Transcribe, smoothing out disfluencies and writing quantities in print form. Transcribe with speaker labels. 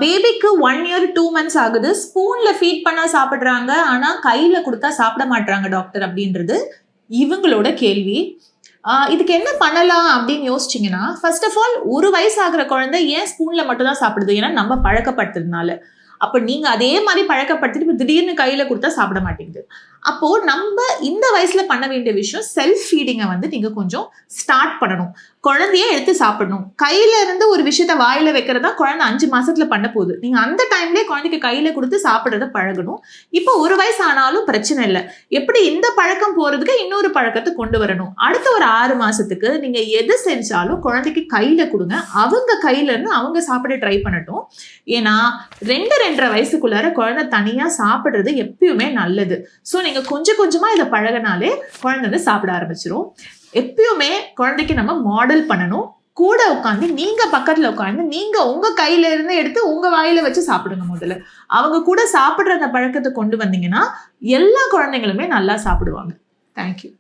Speaker 1: பேபிக்கு 1 year 2 months ஆகுது, ஸ்பூன்ல feet பண்ணா சாப்பிடுறாங்க, ஆனா கையில கொடுத்தா சாப்பிட மாட்டாங்க டாக்டர் அப்படின்றது இவங்களோட கேள்வி. இதுக்கு என்ன பண்ணலாம் அப்படின்னு யோசிச்சிங்கன்னா, ஃபர்ஸ்ட் ஆஃப் ஆல் 1 வயசு ஆகிற குழந்தை ஏன் ஸ்பூன்ல மட்டும் தான் சாப்பிடுது? ஏன்னா நம்ம பழக்கப்படுத்துறதுனால. அப்ப நீங்க அதே மாதிரி பழக்கப்படுத்திட்டு திடீர்னு கையில கொடுத்தா சாப்பிட மாட்டேங்குது. அப்போ நம்ம இந்த வயசுல பண்ண வேண்டிய விஷயம் செல்ஃப் ஃபீடிங்கை வந்து நீங்க கொஞ்சம் ஸ்டார்ட் பண்ணணும். குழந்தையே எடுத்து சாப்பிடணும். கையில இருந்து ஒரு விஷயத்த வாயில வைக்கிறதா குழந்தை 5 மாசத்துல பண்ண போகுது. நீங்க அந்த டைம்லயே குழந்தைக்கு கையில கொடுத்து சாப்பிடுறத பழகணும். இப்போ 1 வயசு ஆனாலும் பிரச்சனை இல்லை. எப்படி இந்த பழக்கம் போறதுக்கு இன்னொரு பழக்கத்தை கொண்டு வரணும். அடுத்த ஒரு 6 மாசத்துக்கு நீங்க எது செஞ்சாலும் குழந்தைக்கு கையில கொடுங்க. அவங்க கையில இருந்து அவங்க சாப்பிட ட்ரை பண்ணட்டும். ஏன்னா 2-2.5 வயசுக்குள்ளார குழந்தை தனியா சாப்பிடுறது எப்பயுமே நல்லது. ஸோ நீங்க கொஞ்சம் கொஞ்சமா இதை பழகினாலே குழந்தை வந்து சாப்பிட ஆரம்பிச்சிடும். எப்பயுமே குழந்தைக்கு நம்ம மாடல் பண்ணணும். கூட உட்காந்து நீங்க பக்கத்துல உட்காந்து நீங்க உங்க கையில இருந்து எடுத்து உங்க வாயில வச்சு சாப்பிடுங்க. முதல்ல அவங்க கூட சாப்பிடுற அந்த பழக்கத்தை கொண்டு வந்தீங்கன்னா எல்லா குழந்தைங்களுமே நல்லா சாப்பிடுவாங்க. தேங்க்யூ.